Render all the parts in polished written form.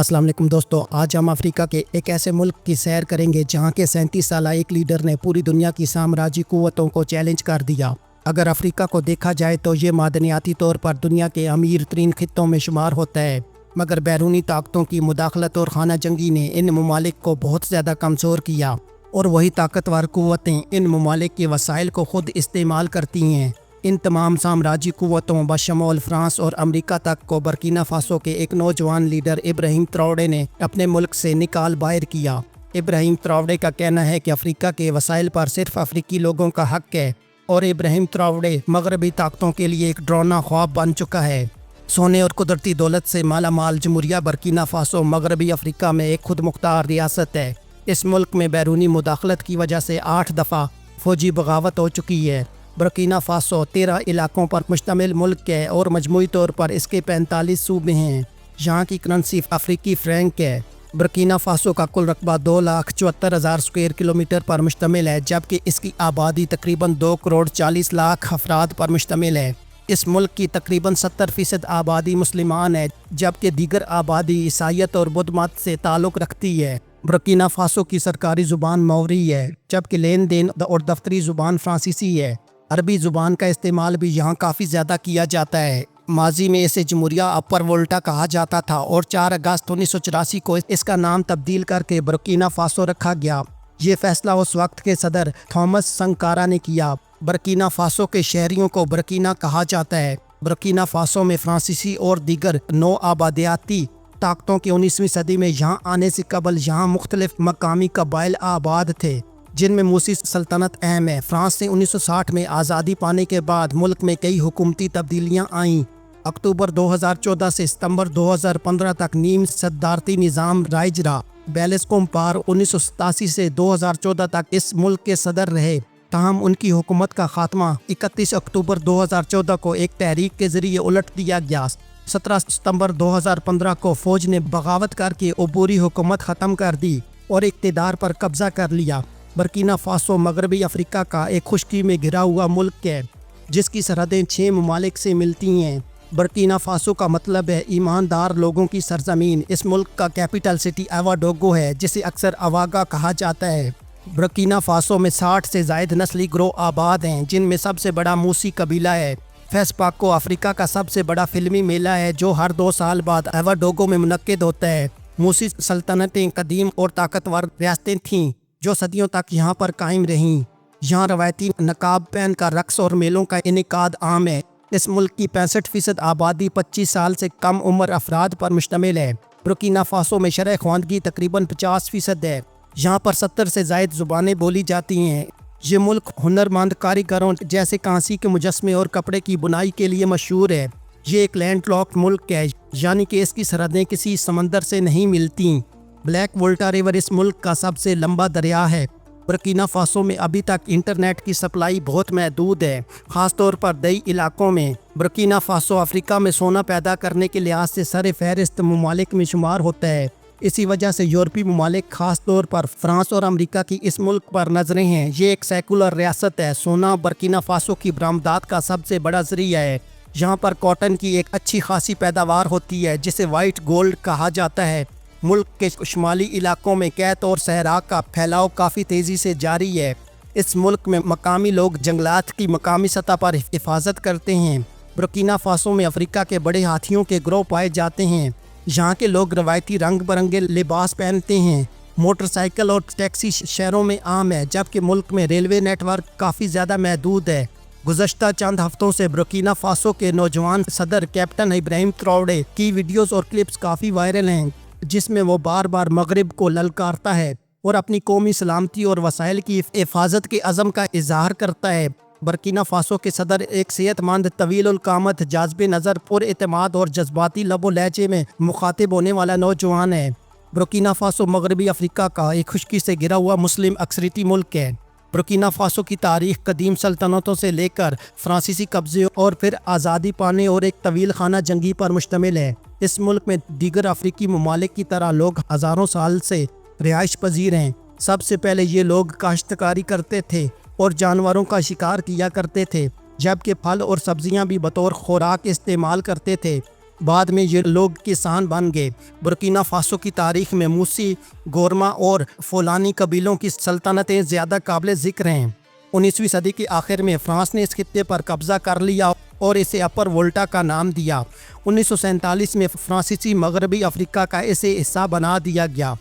السلام علیکم دوستو، آج ہم افریقہ کے ایک ایسے ملک کی سیر کریں گے جہاں کے 37 سالہ ایک لیڈر نے پوری دنیا کی سامراجی قوتوں کو چیلنج کر دیا۔ اگر افریقہ کو دیکھا جائے تو یہ معدنیاتی طور پر دنیا کے امیر ترین خطوں میں شمار ہوتا ہے، مگر بیرونی طاقتوں کی مداخلت اور خانہ جنگی نے ان ممالک کو بہت زیادہ کمزور کیا، اور وہی طاقتور قوتیں ان ممالک کے وسائل کو خود استعمال کرتی ہیں۔ ان تمام سامراجی قوتوں بشمول فرانس اور امریکہ تک کو برکینا فاسو کے ایک نوجوان لیڈر ابراہیم تراورے نے اپنے ملک سے نکال باہر کیا۔ ابراہیم تراورے کا کہنا ہے کہ افریقہ کے وسائل پر صرف افریقی لوگوں کا حق ہے، اور ابراہیم تراورے مغربی طاقتوں کے لیے ایک ڈراؤنا خواب بن چکا ہے۔ سونے اور قدرتی دولت سے مالا مال جمہوریہ برکینا فاسو مغربی افریقہ میں ایک خود مختار ریاست ہے۔ اس ملک میں بیرونی مداخلت کی وجہ سے 8 دفعہ فوجی بغاوت ہو چکی ہے۔ برکینا فاسو 13 علاقوں پر مشتمل ملک ہے اور مجموعی طور پر اس کے 45 صوبے ہیں۔ یہاں کی کرنسی افریقی فرینک ہے۔ برکینا فاسو کا کل رقبہ 2,74,000 اسکوائر کلومیٹر پر مشتمل ہے، جبکہ اس کی آبادی تقریباً 2,40,00,000 افراد پر مشتمل ہے۔ اس ملک کی تقریباً 70% آبادی مسلمان ہے، جبکہ دیگر آبادی عیسائیت اور بدھ مت سے تعلق رکھتی ہے۔ برکینا فاسو کی سرکاری زبان ماؤری ہے، جبکہ لین دین اور دفتری زبان فرانسیسی ہے۔ عربی زبان کا استعمال بھی یہاں کافی زیادہ کیا جاتا ہے۔ ماضی میں اسے جمہوریہ اپر وولٹا کہا جاتا تھا، اور 4 اگست 1984 کو اس کا نام تبدیل کر کے برکینا فاسو رکھا گیا۔ یہ فیصلہ اس وقت کے صدر تھامس سنکارا نے کیا۔ برکینا فاسو کے شہریوں کو برکینا کہا جاتا ہے۔ برکینا فاسو میں فرانسیسی اور دیگر نو آبادیاتی طاقتوں کے 19ویں صدی میں یہاں آنے سے قبل یہاں مختلف مقامی قبائل آباد تھے، جن میں موسی سلطنت اہم ہے۔ فرانس سے 1960 میں آزادی پانے کے بعد ملک میں کئی حکومتی تبدیلیاں آئیں۔ اکتوبر 2014 سے ستمبر 2015 تک نیم صدارتی نظام رائج رہا۔ بیلیس کومپار 1987 سے 2014 تک اس ملک کے صدر رہے، تاہم ان کی حکومت کا خاتمہ 31 اکتوبر 2014 کو ایک تحریک کے ذریعے الٹ دیا گیا۔ 17 ستمبر 2015 کو فوج نے بغاوت کر کے عبوری حکومت ختم کر دی اور اقتدار پر قبضہ کر لیا۔ برکینا فاسو مغربی افریقہ کا ایک خشکی میں گھرا ہوا ملک ہے، جس کی سرحدیں 6 ممالک سے ملتی ہیں۔ برکینا فاسو کا مطلب ہے ایماندار لوگوں کی سرزمین۔ اس ملک کا کیپٹل سٹی ایواڈوگو ہے، جسے اکثر اواگا کہا جاتا ہے۔ برکینا فاسو میں 60 سے زائد نسلی گروہ آباد ہیں، جن میں سب سے بڑا موسی قبیلہ ہے۔ فیسپاکو افریقہ کا سب سے بڑا فلمی میلہ ہے، جو ہر 2 سال بعد ایواڈوگو میں منعقد ہوتا ہے۔ موسی سلطنتیں قدیم اور طاقتور ریاستیں تھیں جو صدیوں تک یہاں پر قائم رہیں۔ یہاں روایتی نقاب پہن کر رقص اور میلوں کا انعقاد عام ہے۔ اس ملک کی 65% آبادی 25 سال سے کم عمر افراد پر مشتمل ہے۔ برکینا فاسو میں شرح خواندگی تقریباً 50% ہے۔ یہاں پر 70 سے زائد زبانیں بولی جاتی ہیں۔ یہ ملک ہنرمند کاریگروں جیسے کانسی کے مجسمے اور کپڑے کی بنائی کے لیے مشہور ہے۔ یہ ایک لینڈ لاکڈ ملک ہے، یعنی کہ اس کی سرحدیں کسی سمندر سے نہیں ملتیں۔ بلیک وولٹا ریور اس ملک کا سب سے لمبا دریا ہے۔ برکینا فاسو میں ابھی تک انٹرنیٹ کی سپلائی بہت محدود ہے، خاص طور پر دیہی علاقوں میں۔ برکینا فاسو افریقہ میں سونا پیدا کرنے کے لحاظ سے سر فہرست ممالک میں شمار ہوتا ہے۔ اسی وجہ سے یورپی ممالک، خاص طور پر فرانس اور امریکہ کی اس ملک پر نظریں ہیں۔ یہ ایک سیکولر ریاست ہے۔ سونا برکینا فاسو کی برآمدات کا سب سے بڑا ذریعہ ہے۔ یہاں پر کاٹن کی ایک اچھی خاصی پیداوار ہوتی ہے، جسے وائٹ گولڈ کہا جاتا ہے۔ ملک کے شمالی علاقوں میں قحط اور صحرا کا پھیلاؤ کافی تیزی سے جاری ہے۔ اس ملک میں مقامی لوگ جنگلات کی مقامی سطح پر حفاظت کرتے ہیں۔ برکینا فاسو میں افریقہ کے بڑے ہاتھیوں کے گروہ پائے جاتے ہیں۔ یہاں کے لوگ روایتی رنگ برنگے لباس پہنتے ہیں۔ موٹر سائیکل اور ٹیکسی شہروں میں عام ہے، جبکہ ملک میں ریلوے نیٹ ورک کافی زیادہ محدود ہے۔ گزشتہ چند ہفتوں سے برکینا فاسو کے نوجوان صدر کیپٹن ابراہیم تراورے کی ویڈیوز اور کلپس کافی وائرل ہیں، جس میں وہ بار بار مغرب کو للکارتا ہے اور اپنی قومی سلامتی اور وسائل کی حفاظت کے عزم کا اظہار کرتا ہے۔ برکینا فاسو کے صدر ایک صحت مند، طویل القامت، جاذب نظر، پر اعتماد اور جذباتی لب و لہجے میں مخاطب ہونے والا نوجوان ہے۔ برکینا فاسو مغربی افریقہ کا ایک خشکی سے گھرا ہوا مسلم اکثریتی ملک ہے۔ برکینا فاسو کی تاریخ قدیم سلطنتوں سے لے کر فرانسیسی قبضے اور پھر آزادی پانے اور ایک طویل خانہ جنگی پر مشتمل ہے۔ اس ملک میں دیگر افریقی ممالک کی طرح لوگ ہزاروں سال سے رہائش پذیر ہیں۔ سب سے پہلے یہ لوگ کاشتکاری کرتے تھے اور جانوروں کا شکار کیا کرتے تھے، جبکہ پھل اور سبزیاں بھی بطور خوراک استعمال کرتے تھے۔ بعد میں یہ لوگ کسان بن گئے۔ برکینا فاسو کی تاریخ میں موسی، گورما اور فولانی قبیلوں کی سلطنتیں زیادہ قابل ذکر ہیں۔ 19ویں صدی کے آخر میں فرانس نے اس خطے پر قبضہ کر لیا اور اسے اپر وولٹا کا نام دیا۔ 1947 میں فرانسیسی مغربی افریقہ کا اسے حصہ بنا دیا گیا۔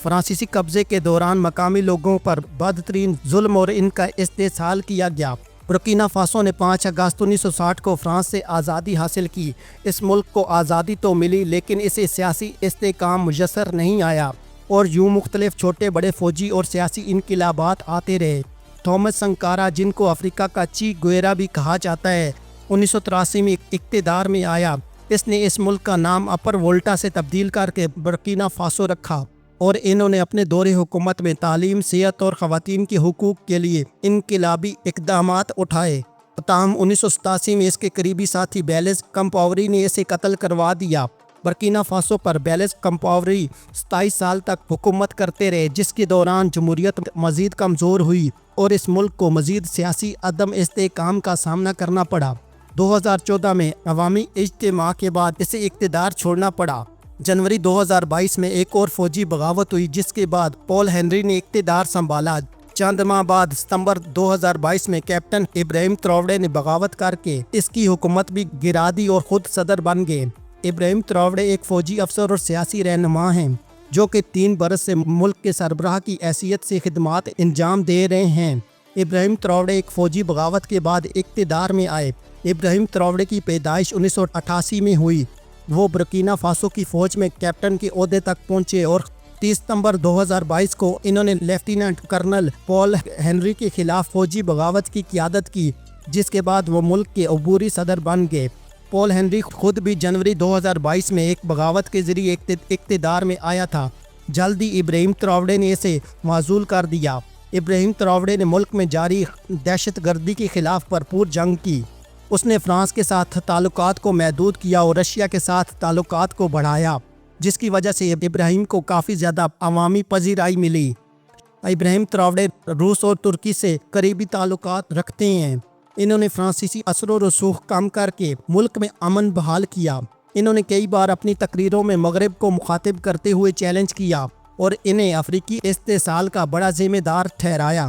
فرانسیسی قبضے کے دوران مقامی لوگوں پر بدترین ظلم اور ان کا استحصال کیا گیا۔ برکینا فاسو نے 5 اگست 1960 کو فرانس سے آزادی حاصل کی۔ اس ملک کو آزادی تو ملی لیکن اسے سیاسی استحکام میسر نہیں آیا اور یوں مختلف چھوٹے بڑے فوجی اور سیاسی انقلابات آتے رہے۔ تھامس سنکارا، جن کو افریقہ کا چی گویرا بھی کہا جاتا ہے، 1983 میں اقتدار میں آیا۔ اس نے اس ملک کا نام اپر وولٹا سے تبدیل کر کے برکینا فاسو رکھا اور انہوں نے اپنے دور حکومت میں تعلیم، صحت اور خواتین کے حقوق کے لیے انقلابی اقدامات اٹھائے۔ تاہم 1987 میں اس کے قریبی ساتھی بیلیز کمپاوری نے اسے قتل کروا دیا۔ برکینا فاسو پر بیلیز کمپاوری 27 سال تک حکومت کرتے رہے، جس کے دوران جمہوریت مزید کمزور ہوئی اور اس ملک کو مزید سیاسی عدم استحکام کا سامنا کرنا پڑا۔ 2014 میں عوامی اجتماع کے بعد اسے اقتدار چھوڑنا پڑا۔ جنوری 2022 میں ایک اور فوجی بغاوت ہوئی، جس کے بعد پول ہنری نے اقتدار سنبھالا۔ چند ماہ بعد ستمبر 2022 میں کیپٹن ابراہیم تراوڑے نے بغاوت کر کے اس کی حکومت بھی گرا دی اور خود صدر بن گئے۔ ابراہیم تراوڑے ایک فوجی افسر اور سیاسی رہنما ہیں جو کہ 3 برس سے ملک کے سربراہ کی حیثیت سے خدمات انجام دے رہے ہیں۔ ابراہیم تراوڑے ایک فوجی بغاوت کے بعد اقتدار میں آئے۔ ابراہیم تراوڑے کی پیدائش 1988 میں ہوئی۔ وہ برکینا فاسو کی فوج میں کیپٹن کے عہدے تک پہنچے اور 30 ستمبر 2022 کو انہوں نے لیفٹیننٹ کرنل پول ہنری کے خلاف فوجی بغاوت کی قیادت کی، جس کے بعد وہ ملک کے عبوری صدر بن گئے۔ پول ہنری خود بھی جنوری 2022 میں ایک بغاوت کے ذریعے اقتدار میں آیا تھا۔ جلد ہی ابراہیم تراوڑے نے اسے معزول کر دیا۔ ابراہیم تراوڑے نے ملک میں جاری دہشت گردی کے خلاف بھرپور جنگ کی۔ اس نے فرانس کے ساتھ تعلقات کو محدود کیا اور رشیا کے ساتھ تعلقات کو بڑھایا، جس کی وجہ سے ابراہیم کو کافی زیادہ عوامی پذیرائی ملی۔ ابراہیم تراوڑے روس اور ترکی سے قریبی تعلقات رکھتے ہیں۔ انہوں نے فرانسیسی اثر و رسوخ کم کر کے ملک میں امن بحال کیا۔ انہوں نے کئی بار اپنی تقریروں میں مغرب کو مخاطب کرتے ہوئے چیلنج کیا اور انہیں افریقی استحصال کا بڑا ذمہ دار ٹھہرایا۔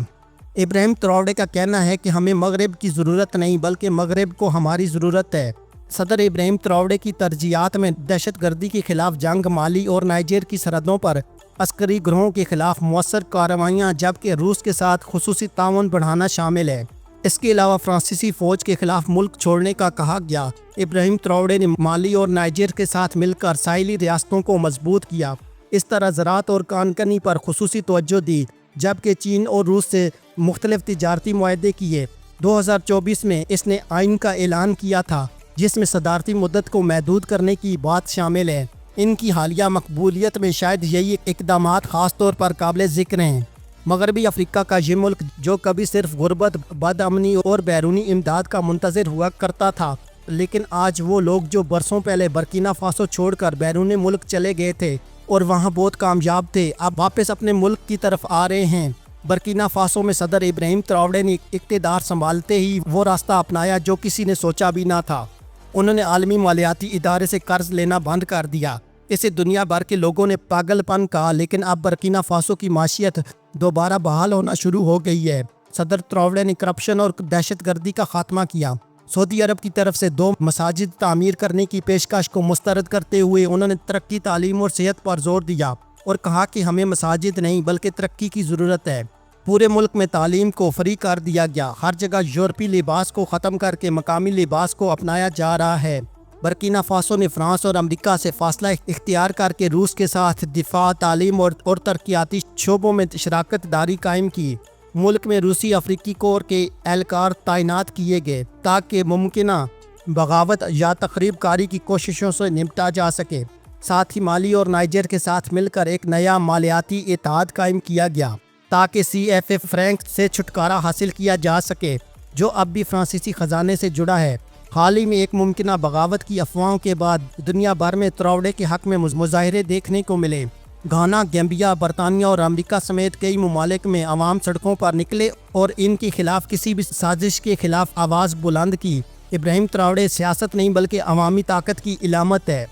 ابراہیم تراوڑے کا کہنا ہے کہ ہمیں مغرب کی ضرورت نہیں بلکہ مغرب کو ہماری ضرورت ہے۔ صدر ابراہیم تراوڑے کی ترجیحات میں دہشت گردی کے خلاف جنگ، مالی اور نائجر کی سرحدوں پر عسکری گروہوں کے خلاف مؤثر کارروائیاں، جبکہ روس کے ساتھ خصوصی تعاون بڑھانا شامل ہے۔ اس کے علاوہ فرانسیسی فوج کے خلاف ملک چھوڑنے کا کہا گیا۔ ابراہیم تراوڑے نے مالی اور نائجر کے ساتھ مل کر ساحلی ریاستوں کو مضبوط کیا۔ اس طرح زراعت اور کانکنی پر خصوصی توجہ دی، جبکہ چین اور روس سے مختلف تجارتی معاہدے کیے۔ 2024 میں اس نے آئین کا اعلان کیا تھا، جس میں صدارتی مدت کو محدود کرنے کی بات شامل ہے۔ ان کی حالیہ مقبولیت میں شاید یہی اقدامات خاص طور پر قابل ذکر ہیں۔ مغربی افریقہ کا یہ ملک، جو کبھی صرف غربت، بد امنی اور بیرونی امداد کا منتظر ہوا کرتا تھا، لیکن آج وہ لوگ جو برسوں پہلے برکینا فاسو چھوڑ کر بیرون ملک چلے گئے تھے اور وہاں بہت کامیاب تھے، اب واپس اپنے ملک کی طرف آ رہے ہیں۔ برکینا فاسو میں صدر ابراہیم تراوڑے نے اقتدار سنبھالتے ہی وہ راستہ اپنایا جو کسی نے سوچا بھی نہ تھا۔ انہوں نے عالمی مالیاتی ادارے سے قرض لینا بند کر دیا۔ اسے دنیا بھر کے لوگوں نے پاگل پن کہا، لیکن اب برکینا فاسو کی معیشت دوبارہ بحال ہونا شروع ہو گئی ہے۔ صدر تراوڑے نے کرپشن اور دہشت گردی کا خاتمہ کیا۔ سعودی عرب کی طرف سے 2 مساجد تعمیر کرنے کی پیشکش کو مسترد کرتے ہوئے انہوں نے ترقی، تعلیم اور صحت پر زور دیا اور کہا کہ ہمیں مساجد نہیں بلکہ ترقی کی ضرورت ہے۔ پورے ملک میں تعلیم کو فری کر دیا گیا۔ ہر جگہ یورپی لباس کو ختم کر کے مقامی لباس کو اپنایا جا رہا ہے۔ برکینا فاسو نے فرانس اور امریکہ سے فاصلہ اختیار کر کے روس کے ساتھ دفاع، تعلیم اور ترقیاتی شعبوں میں شراکت داری قائم کی۔ ملک میں روسی افریقی کور کے اہلکار تعینات کیے گئے تاکہ ممکنہ بغاوت یا تخریب کاری کی کوششوں سے نمٹا جا سکے۔ ساتھ ہی مالی اور نائجر کے ساتھ مل کر ایک نیا مالیاتی اتحاد قائم کیا گیا تاکہ CFA فرینک سے چھٹکارا حاصل کیا جا سکے، جو اب بھی فرانسیسی خزانے سے جڑا ہے۔ حال ہی میں ایک ممکنہ بغاوت کی افواہوں کے بعد دنیا بھر میں تراوڑے کے حق میں مظاہرے دیکھنے کو ملے۔ گھانا، گیمبیا، برطانیہ اور امریکہ سمیت کئی ممالک میں عوام سڑکوں پر نکلے اور ان کے خلاف کسی بھی سازش کے خلاف آواز بلند کی۔ ابراہیم تراورے سیاست نہیں بلکہ عوامی طاقت کی علامت ہے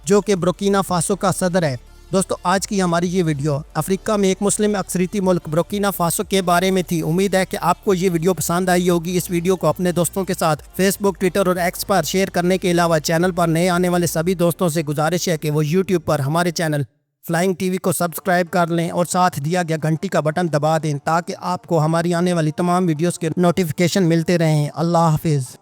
جو کہ برکینا فاسو کا صدر ہے۔ دوستو آج کی ہماری یہ ویڈیو افریقہ میں ایک مسلم اکثریتی ملک برکینا فاسو کے بارے میں تھی۔ امید ہے کہ آپ کو یہ ویڈیو پسند آئی ہوگی۔ اس ویڈیو کو اپنے دوستوں کے ساتھ فیس بک، ٹویٹر اور ایکس پر شیئر کرنے کے علاوہ چینل پر نئے آنے والے سبھی دوستوں سے گزارش ہے کہ وہ یوٹیوب پر ہمارے چینل فلائنگ ٹی وی کو سبسکرائب کر لیں اور ساتھ دیا گیا گھنٹی کا بٹن دبا دیں تاکہ آپ کو ہماری آنے والی تمام ویڈیوز کے نوٹیفیکیشن ملتے رہیں۔ اللہ حافظ۔